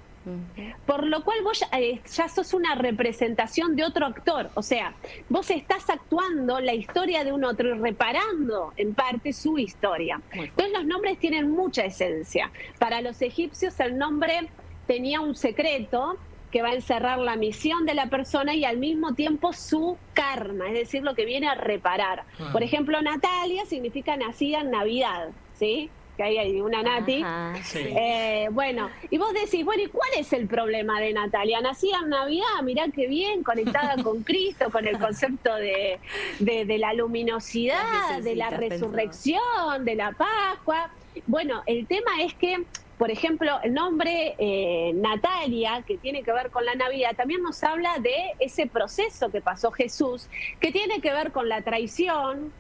Por lo cual vos ya sos una representación de otro actor. O sea, vos estás actuando la historia de un otro y reparando en parte su historia. Entonces los nombres tienen mucha esencia. Para los egipcios el nombre tenía un secreto que va a encerrar la misión de la persona y al mismo tiempo su karma, es decir, lo que viene a reparar. Por ejemplo, Natalia significa nacida en Navidad, ¿sí? Que ahí hay una Nati. Ajá. Sí. Bueno, y vos decís, bueno, ¿y cuál es el problema de Natalia? Nacida en Navidad, mirá qué bien, conectada con Cristo, con el concepto de la luminosidad, de la Las resurrección, de la Pascua. Bueno, el tema es que, por ejemplo, el nombre Natalia, que tiene que ver con la Navidad, también nos habla de ese proceso que pasó Jesús, que tiene que ver con la traición,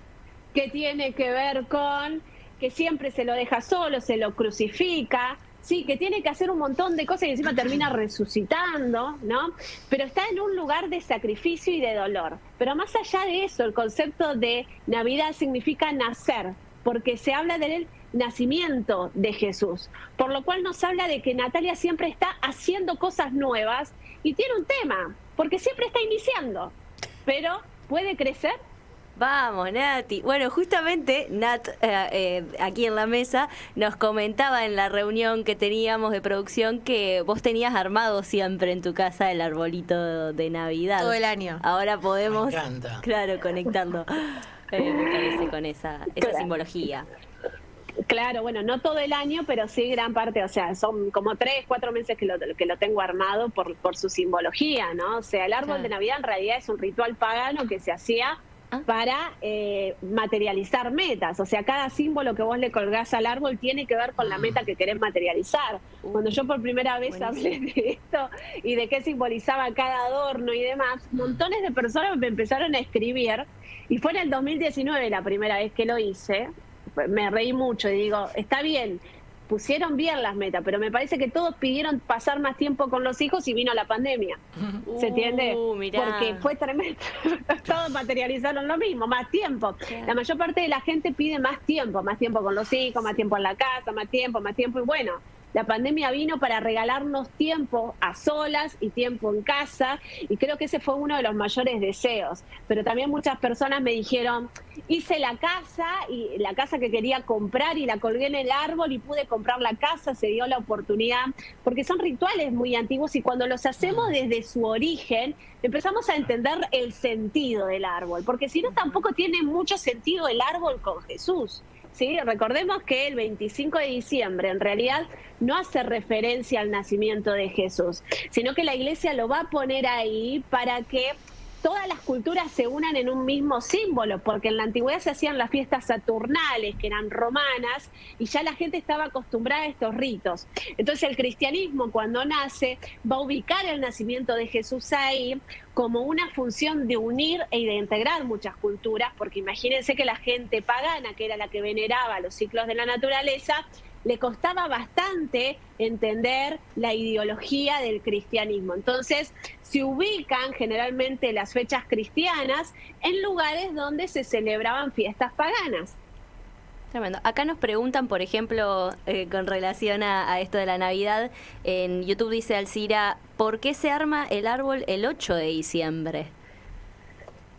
que tiene que ver con que siempre se lo deja solo, se lo crucifica, sí, que tiene que hacer un montón de cosas y encima termina resucitando, ¿no? Pero está en un lugar de sacrificio y de dolor. Pero más allá de eso, el concepto de Navidad significa nacer, porque se habla del nacimiento de Jesús, por lo cual nos habla de que Natalia siempre está haciendo cosas nuevas y tiene un tema, porque siempre está iniciando, pero puede crecer. Vamos, Nati. Bueno, justamente Nat, aquí en la mesa, nos comentaba en la reunión que teníamos de producción que vos tenías armado siempre en tu casa el arbolito de Navidad. Todo el año. Ahora podemos, Me encanta. claro, conectarlo, me parece, con esa Claro. simbología. Claro, bueno, no todo el año, pero sí gran parte, o sea, son como 3, 4 meses que lo tengo armado por su simbología, ¿no? O sea, el árbol Claro. de Navidad en realidad es un ritual pagano que se hacía para materializar metas. O sea, cada símbolo que vos le colgás al árbol tiene que ver con la meta que querés materializar. Cuando yo por primera vez hablé de esto y de qué simbolizaba cada adorno y demás, montones de personas me empezaron a escribir, y fue en el 2019 la primera vez que lo hice. Me reí mucho y digo, está bien, pusieron bien las metas, pero me parece que todos pidieron pasar más tiempo con los hijos y vino la pandemia. ¿Se entiende? Mirá. Porque fue tremendo. Todos materializaron lo mismo, más tiempo. Claro. La mayor parte de la gente pide más tiempo con los hijos, más tiempo en la casa, más tiempo, y bueno. La pandemia vino para regalarnos tiempo a solas y tiempo en casa, y creo que ese fue uno de los mayores deseos. Pero también muchas personas me dijeron, hice la casa que quería comprar y la colgué en el árbol y pude comprar la casa, se dio la oportunidad, porque son rituales muy antiguos y cuando los hacemos desde su origen, empezamos a entender el sentido del árbol, porque si no tampoco tiene mucho sentido el árbol con Jesús. ¿Sí? Recordemos que el 25 de diciembre en realidad no hace referencia al nacimiento de Jesús, sino que la iglesia lo va a poner ahí para que todas las culturas se unan en un mismo símbolo, porque en la antigüedad se hacían las fiestas saturnales, que eran romanas, y ya la gente estaba acostumbrada a estos ritos. Entonces el cristianismo, cuando nace, va a ubicar el nacimiento de Jesús ahí como una función de unir y de integrar muchas culturas, porque imagínense que la gente pagana, que era la que veneraba los ciclos de la naturaleza, le costaba bastante entender la ideología del cristianismo. Entonces, se ubican generalmente las fechas cristianas en lugares donde se celebraban fiestas paganas. Tremendo. Acá nos preguntan, por ejemplo, con relación a esto de la Navidad, en YouTube dice Alcira, ¿por qué se arma el árbol el 8 de diciembre?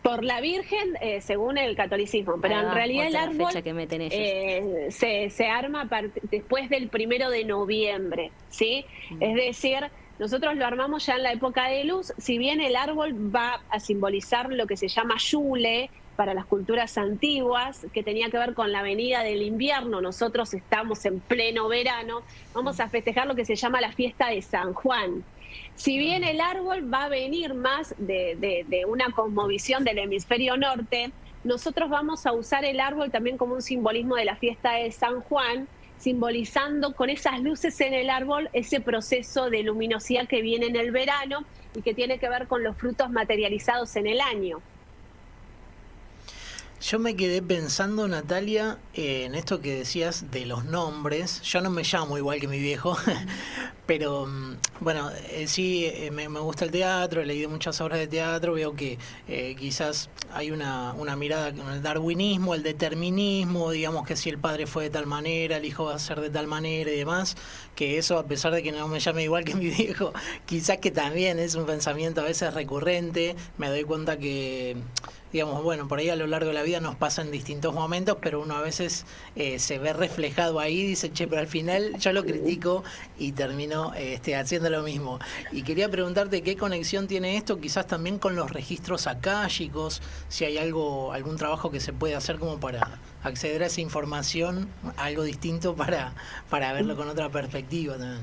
Por la Virgen, según el catolicismo, pero en realidad el árbol fecha que meten ellos. se arma después del 1 de noviembre, ¿sí? Es decir, nosotros lo armamos ya en la época de luz, si bien el árbol va a simbolizar lo que se llama Yule para las culturas antiguas, que tenía que ver con la venida del invierno, nosotros estamos en pleno verano, vamos a festejar lo que se llama la fiesta de San Juan. Si bien el árbol va a venir más de una cosmovisión del hemisferio norte, nosotros vamos a usar el árbol también como un simbolismo de la fiesta de San Juan, simbolizando con esas luces en el árbol ese proceso de luminosidad que viene en el verano y que tiene que ver con los frutos materializados en el año. Yo me quedé pensando, Natalia, en esto que decías de los nombres. Yo no me llamo igual que mi viejo, pero bueno, sí, me gusta el teatro, he leído muchas obras de teatro, veo que quizás hay una mirada con el darwinismo, el determinismo, digamos que si el padre fue de tal manera, el hijo va a ser de tal manera y demás, que eso, a pesar de que no me llame igual que mi viejo, quizás que también es un pensamiento a veces recurrente. Me doy cuenta que, digamos, bueno, por ahí a lo largo de la vida nos pasa en distintos momentos, pero uno a veces se ve reflejado ahí y dice, che, pero al final yo lo critico y termino haciendo lo mismo. Y quería preguntarte qué conexión tiene esto, quizás también con los registros akáshicos, si hay algún trabajo que se puede hacer como para acceder a esa información, algo distinto para verlo con otra perspectiva también.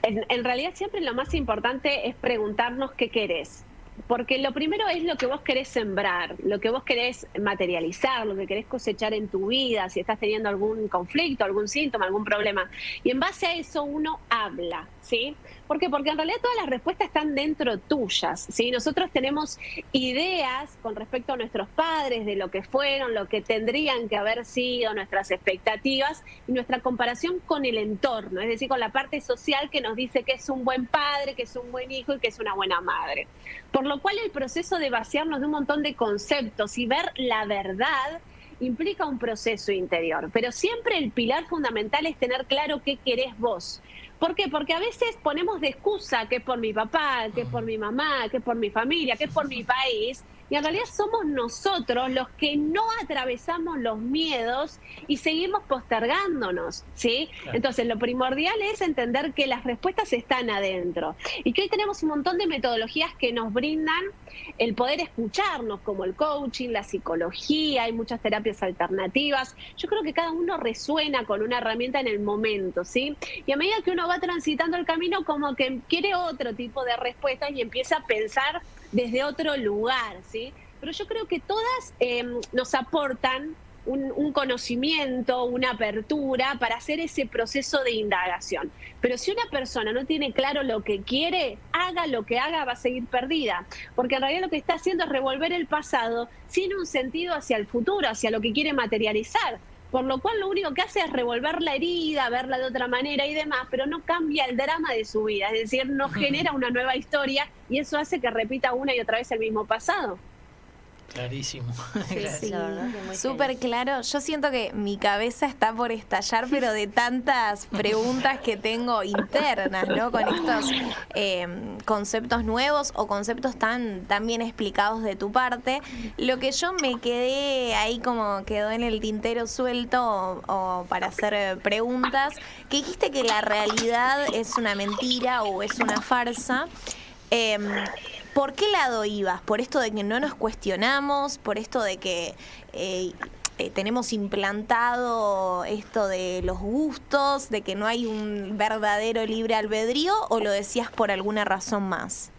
En realidad siempre lo más importante es preguntarnos qué querés. Porque lo primero es lo que vos querés sembrar, lo que vos querés materializar, lo que querés cosechar en tu vida, si estás teniendo algún conflicto, algún síntoma, algún problema. Y en base a eso uno habla, ¿sí? ¿Por qué? Porque en realidad todas las respuestas están dentro tuyas, ¿sí? Nosotros tenemos ideas con respecto a nuestros padres, de lo que fueron, lo que tendrían que haber sido, nuestras expectativas y nuestra comparación con el entorno, es decir, con la parte social que nos dice que es un buen padre, que es un buen hijo y que es una buena madre. Por lo cual el proceso de vaciarnos de un montón de conceptos y ver la verdad implica un proceso interior, pero siempre el pilar fundamental es tener claro qué querés vos. ¿Por qué? Porque a veces ponemos de excusa que es por mi papá, que es por mi mamá, que es por mi familia, que es por mi país, y en realidad somos nosotros los que no atravesamos los miedos y seguimos postergándonos, ¿sí? Claro. Entonces, lo primordial es entender que las respuestas están adentro y que hoy tenemos un montón de metodologías que nos brindan el poder escucharnos, como el coaching, la psicología, hay muchas terapias alternativas. Yo creo que cada uno resuena con una herramienta en el momento, ¿sí? Y a medida que uno va transitando el camino, como que quiere otro tipo de respuestas y empieza a pensar desde otro lugar, ¿sí? Pero yo creo que todas nos aportan un conocimiento, una apertura para hacer ese proceso de indagación. Pero si una persona no tiene claro lo que quiere, haga lo que haga, va a seguir perdida. Porque en realidad lo que está haciendo es revolver el pasado sin un sentido hacia el futuro, hacia lo que quiere materializar. Por lo cual lo único que hace es revolver la herida, verla de otra manera y demás, pero no cambia el drama de su vida. Es decir, no genera una nueva historia y eso hace que repita una y otra vez el mismo pasado. Clarísimo. Sí, súper claro. Yo siento que mi cabeza está por estallar, pero de tantas preguntas que tengo internas, ¿no? Con estos conceptos nuevos o conceptos tan bien explicados de tu parte. Lo que yo me quedé ahí como quedó en el tintero suelto o para hacer preguntas, que dijiste que la realidad es una mentira o es una farsa. ¿Por qué lado ibas? ¿Por esto de que no nos cuestionamos? ¿Por esto de que tenemos implantado esto de los gustos? ¿De que no hay un verdadero libre albedrío? ¿O lo decías por alguna razón más?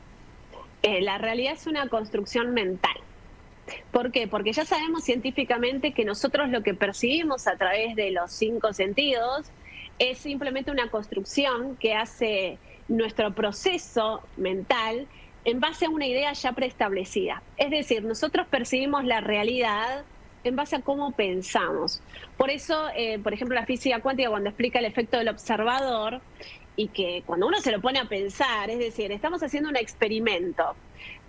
La realidad es una construcción mental. ¿Por qué? Porque ya sabemos científicamente que nosotros lo que percibimos a través de los 5 sentidos es simplemente una construcción que hace nuestro proceso mental en base a una idea ya preestablecida. Es decir, nosotros percibimos la realidad en base a cómo pensamos. Por eso, por ejemplo, la física cuántica, cuando explica el efecto del observador, y que cuando uno se lo pone a pensar, es decir, estamos haciendo un experimento,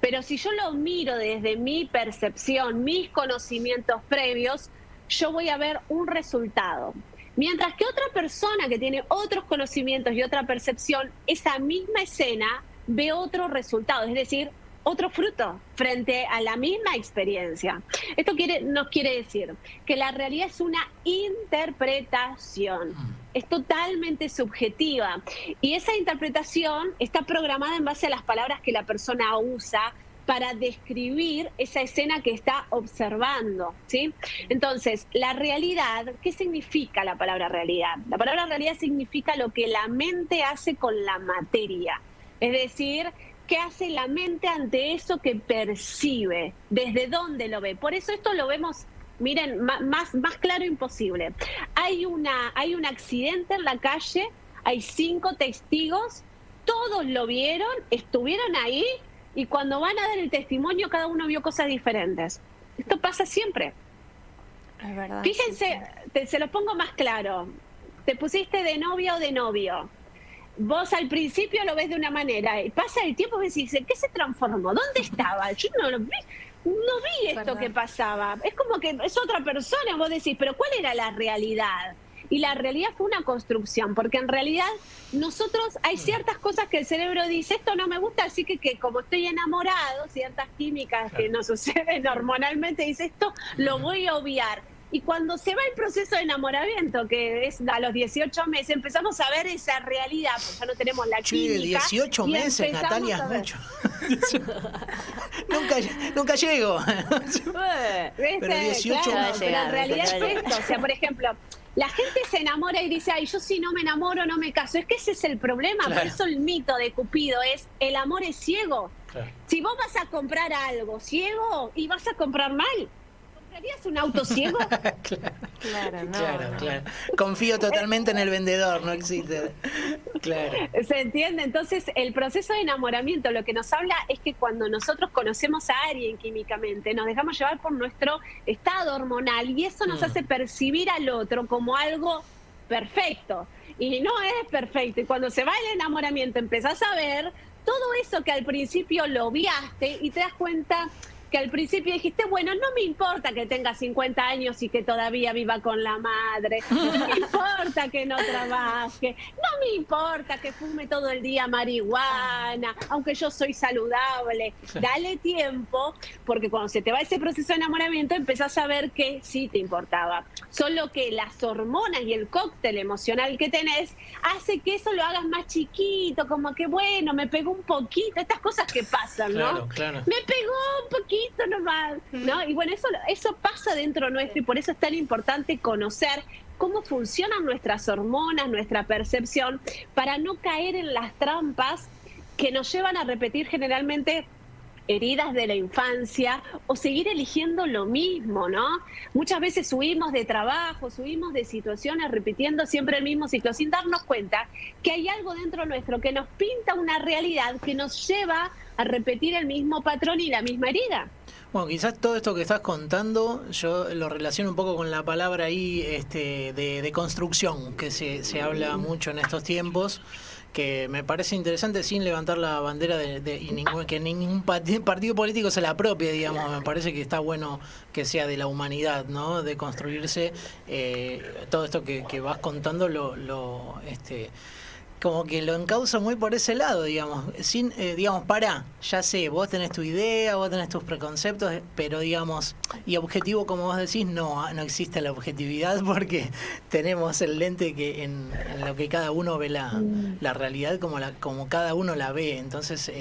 pero si yo lo miro desde mi percepción, mis conocimientos previos, yo voy a ver un resultado. Mientras que otra persona que tiene otros conocimientos y otra percepción, esa misma escena ve otro resultado, es decir, otro fruto frente a la misma experiencia. Esto nos quiere decir que la realidad es una interpretación, es totalmente subjetiva y esa interpretación está programada en base a las palabras que la persona usa para describir esa escena que está observando, ¿sí? Entonces, la realidad, ¿qué significa la palabra realidad? La palabra realidad significa lo que la mente hace con la materia. Es decir, ¿qué hace la mente ante eso que percibe? ¿Desde dónde lo ve? Por eso esto lo vemos, miren, más claro imposible. Hay un accidente en la calle, hay 5 testigos, todos lo vieron, estuvieron ahí, y cuando van a dar el testimonio, cada uno vio cosas diferentes. Esto pasa siempre. Es verdad. Fíjense, se lo pongo más claro. Te pusiste de novia o de novio. Vos al principio lo ves de una manera, y pasa el tiempo y decís, ¿qué se transformó? ¿Dónde estaba? Yo no lo vi. No vi esto ¿verdad? Que pasaba. Es como que es otra persona, vos decís, pero ¿cuál era la realidad? Y la realidad fue una construcción, porque en realidad nosotros hay ciertas cosas que el cerebro dice, esto no me gusta, así que como estoy enamorado, ciertas químicas que nos suceden hormonalmente, dice, esto lo voy a obviar. Y cuando se va el proceso de enamoramiento, que es a los 18 meses, empezamos a ver esa realidad, porque ya no tenemos la química. 18 meses, Natalia, es mucho. nunca llego. Pero 18 claro, pero en realidad es esto. O sea, por ejemplo, la gente se enamora y dice, ay, yo si no me enamoro no me caso. Es que ese es el problema. Claro. Por eso el mito de Cupido es, el amor es ciego. Claro. Si vos vas a comprar algo ciego y vas a comprar mal, ¿comprarías un auto ciego? Claro. Confío totalmente en el vendedor, no existe. Claro. ¿Se entiende? Entonces, el proceso de enamoramiento lo que nos habla es que cuando nosotros conocemos a alguien químicamente, nos dejamos llevar por nuestro estado hormonal y eso nos hace percibir al otro como algo perfecto. Y no es perfecto. Y cuando se va el enamoramiento, empezás a ver todo eso que al principio lo obviaste y te das cuenta, que al principio dijiste, bueno, no me importa que tenga 50 años y que todavía viva con la madre, no me importa que no trabaje, no me importa que fume todo el día marihuana, aunque yo soy saludable. Dale tiempo, porque cuando se te va ese proceso de enamoramiento empezás a ver que sí te importaba. Solo que las hormonas y el cóctel emocional que tenés hace que eso lo hagas más chiquito, como que bueno, me pegó un poquito, estas cosas que pasan, ¿no? Claro. Me pegó un poquito nomás, ¿no? Y bueno, eso pasa dentro nuestro y por eso es tan importante conocer cómo funcionan nuestras hormonas, nuestra percepción, para no caer en las trampas que nos llevan a repetir generalmente heridas de la infancia o seguir eligiendo lo mismo, ¿no? Muchas veces huimos de trabajo, huimos de situaciones repitiendo siempre el mismo ciclo sin darnos cuenta que hay algo dentro nuestro que nos pinta una realidad que nos lleva a repetir el mismo patrón y la misma herida. Bueno, quizás todo esto que estás contando yo lo relaciono un poco con la palabra ahí de construcción, que se habla mucho en estos tiempos, que me parece interesante sin levantar la bandera que ningún partido político se la apropie, digamos. Me parece que está bueno que sea de la humanidad, ¿no? De construirse todo esto que vas contando como que lo encausa muy por ese lado, digamos, sin, digamos, ya sé, vos tenés tu idea, vos tenés tus preconceptos, pero digamos, y objetivo, como vos decís, no existe la objetividad porque tenemos el lente que en lo que cada uno ve la realidad como cada uno la ve, entonces,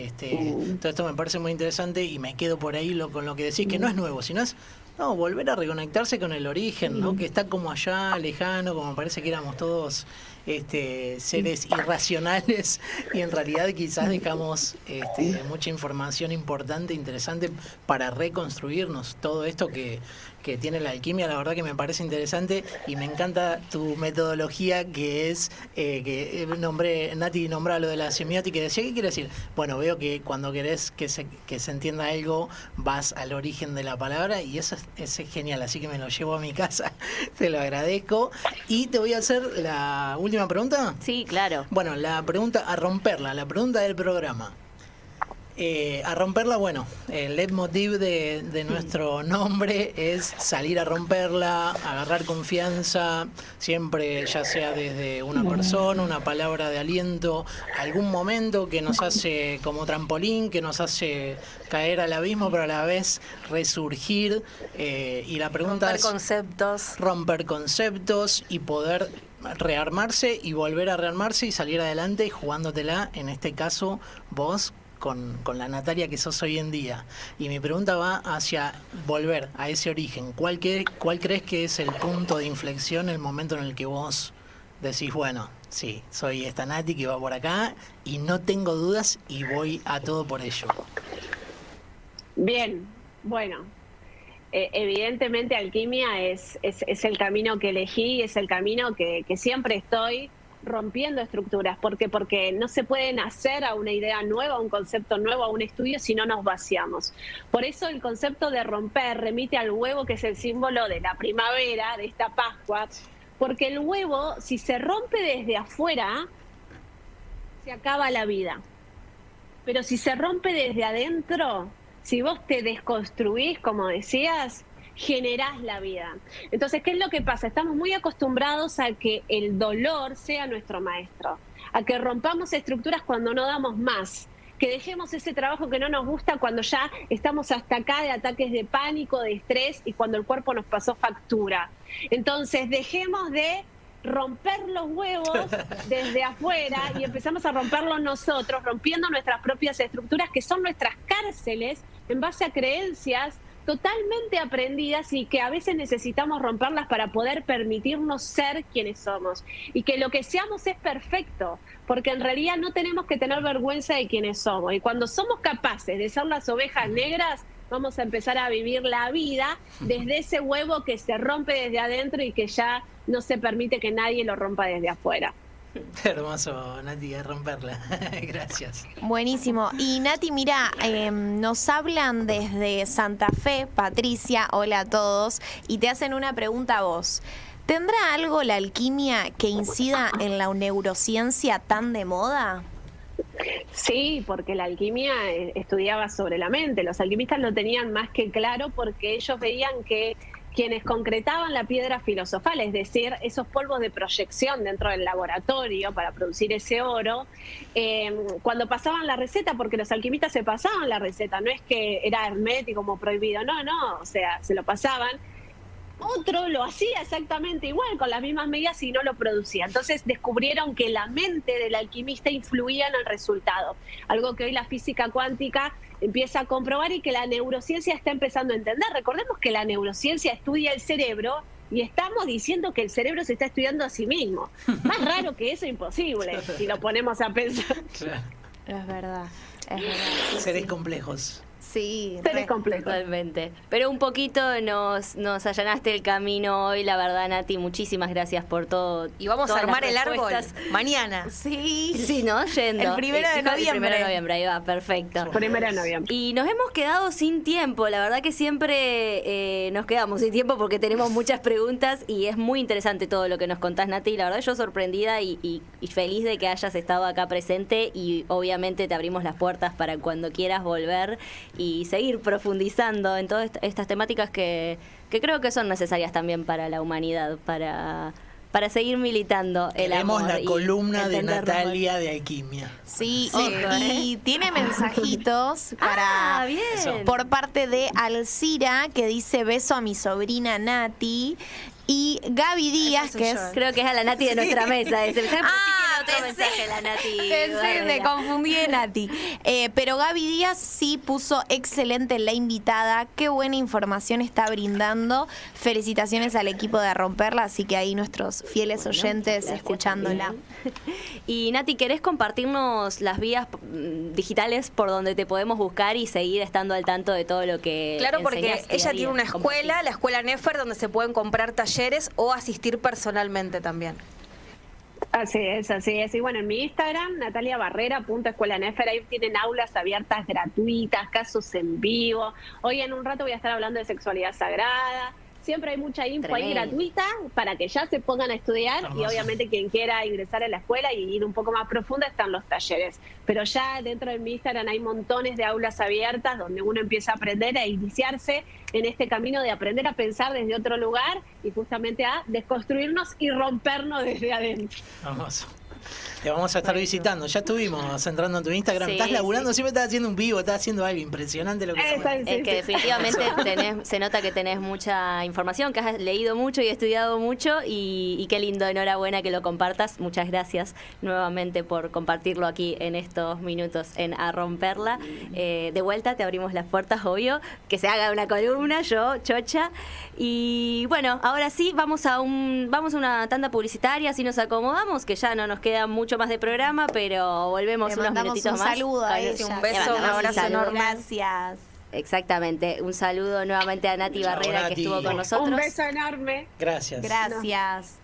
todo esto me parece muy interesante y me quedo por ahí con lo que decís, que no es nuevo, sino es volver a reconectarse con el origen, ¿no? Que está como allá, lejano, como parece que éramos todos seres irracionales y en realidad quizás dejamos mucha información importante, interesante para reconstruirnos. Todo esto que tiene la alquimia, la verdad que me parece interesante y me encanta tu metodología que es, Nati nombraba lo de la semiótica y decía, ¿qué quiere decir? Bueno, veo que cuando querés que se entienda algo, vas al origen de la palabra y eso es genial, así que me lo llevo a mi casa, te lo agradezco. Y te voy a hacer la última pregunta. Sí, claro. Bueno, la pregunta la pregunta del programa. A romperla, bueno, el leitmotiv de nuestro nombre es salir a romperla, agarrar confianza, siempre, ya sea desde una persona, una palabra de aliento, algún momento que nos hace como trampolín, que nos hace caer al abismo, pero a la vez resurgir. Y la pregunta es romper conceptos y poder rearmarse y volver a rearmarse y salir adelante y jugándotela, en este caso, vos con la Natalia que sos hoy en día. Y mi pregunta va hacia volver a ese origen. ¿Cuál crees que es el punto de inflexión, el momento en el que vos decís, bueno, sí, soy esta Nati que va por acá y no tengo dudas y voy a todo por ello? Bien, bueno, evidentemente alquimia es el camino que elegí, es el camino que siempre estoy rompiendo estructuras. ¿Por qué? Porque no se puede nacer a una idea nueva, a un concepto nuevo, a un estudio si no nos vaciamos. Por eso el concepto de romper remite al huevo, que es el símbolo de la primavera, de esta Pascua, porque el huevo, si se rompe desde afuera, se acaba la vida. Pero si se rompe desde adentro, si vos te desconstruís, como decías, generás la vida. Entonces, ¿qué es lo que pasa? Estamos muy acostumbrados a que el dolor sea nuestro maestro, a que rompamos estructuras cuando no damos más, que dejemos ese trabajo que no nos gusta cuando ya estamos hasta acá de ataques de pánico, de estrés y cuando el cuerpo nos pasó factura. Entonces, dejemos de romper los huevos desde afuera y empezamos a romperlos nosotros, rompiendo nuestras propias estructuras que son nuestras cárceles en base a creencias totalmente aprendidas y que a veces necesitamos romperlas para poder permitirnos ser quienes somos y que lo que seamos es perfecto, porque en realidad no tenemos que tener vergüenza de quienes somos y cuando somos capaces de ser las ovejas negras vamos a empezar a vivir la vida desde ese huevo que se rompe desde adentro y que ya no se permite que nadie lo rompa desde afuera. Hermoso, Nati, a romperla. Gracias. Buenísimo. Y Nati, mira, nos hablan desde Santa Fe, Patricia, hola a todos, y te hacen una pregunta a vos. ¿Tendrá algo la alquimia que incida en la neurociencia tan de moda? Sí, porque la alquimia estudiaba sobre la mente. Los alquimistas lo tenían más que claro porque ellos veían que quienes concretaban la piedra filosofal, es decir, esos polvos de proyección dentro del laboratorio para producir ese oro, cuando pasaban la receta, porque los alquimistas se pasaban la receta, no es que era hermético como prohibido, no, o sea, se lo pasaban. Otro lo hacía exactamente igual, con las mismas medidas y no lo producía. Entonces descubrieron que la mente del alquimista influía en el resultado, algo que hoy la física cuántica empieza a comprobar y que la neurociencia está empezando a entender. Recordemos que la neurociencia estudia el cerebro y estamos diciendo que el cerebro se está estudiando a sí mismo. Más raro que eso, imposible, si lo ponemos a pensar. Claro. Es verdad. Seres complejos. Sí, Seres complejos. Totalmente. Pero un poquito nos allanaste el camino hoy, la verdad, Nati. Muchísimas gracias por todo. Y vamos a todas las armar el árbol respuestas. mañana. Sí. Sí, ¿no? Yendo. El 1 de Dijo noviembre. El 1 de noviembre, ahí va, perfecto. 1 de noviembre. Y nos hemos quedado sin tiempo, la verdad que siempre nos quedamos sin tiempo porque tenemos muchas preguntas y es muy interesante todo lo que nos contás, Nati. La verdad yo sorprendida y feliz de que hayas estado acá presente y obviamente te abrimos las puertas para cuando quieras volver y seguir profundizando en todas estas temáticas que creo que son necesarias también para la humanidad, para seguir militando el Queremos amor. la y columna de entendernos Natalia de Alquimia. Sí, Ojo, y tiene mensajitos para bien. Eso. por parte de Alcira, que dice beso a mi sobrina Nati. Y Gaby Díaz, soy que yo. es... Creo que es a la Nati de nuestra mesa ese mensaje, pero sí tiene otro pensé- mensaje la Nati. Pensé, me confundí de Nati. Pero Gaby Díaz sí puso excelente la invitada. Qué buena información está brindando. Felicitaciones al equipo de A Romperla, así que ahí nuestros fieles oyentes Gracias escuchándola. también. Y Nati, ¿querés compartirnos las vías digitales por donde te podemos buscar y seguir estando al tanto de todo lo que Claro, porque enseñás día a ella día? tiene una escuela, Compartís. la escuela Nefer, donde se pueden comprar talleres o asistir personalmente también. Así es, así es. Y bueno, en mi Instagram, nataliabarrera.escuelanefer, ahí tienen aulas abiertas gratuitas, casos en vivo. Hoy en un rato voy a estar hablando de sexualidad sagrada. Siempre hay mucha info ahí Tremendo. gratuita para que ya se pongan a estudiar y Hermoso. obviamente quien quiera ingresar a la escuela y ir un poco más profunda están los talleres. Pero ya dentro de mi Instagram hay montones de aulas abiertas donde uno empieza a aprender a iniciarse en este camino de aprender a pensar desde otro lugar y justamente a desconstruirnos y rompernos desde adentro. Hermoso. Te vamos a estar visitando. Ya estuvimos entrando en tu Instagram. Sí, Estás laburando, sí. siempre estás haciendo un vivo, estás haciendo algo impresionante lo que Eso sabes. es. Es que definitivamente se nota que tenés mucha información, que has leído mucho y estudiado mucho y qué lindo, enhorabuena que lo compartas. Muchas gracias nuevamente por compartirlo aquí en estos minutos en A Romperla. De vuelta te abrimos las puertas, obvio, que se haga una columna, yo, Chocha. Y bueno, ahora sí, vamos a una tanda publicitaria, así nos acomodamos, que ya no nos queda mucho más de programa, pero volvemos Le unos mandamos minutitos un más. saludo a Con ella. un beso, Le mandamos un abrazo saludo. enorme. Gracias. Exactamente. Un saludo nuevamente a Nati Chao, Barrera, Nati. que estuvo con nosotros. Un beso enorme. Gracias. Gracias.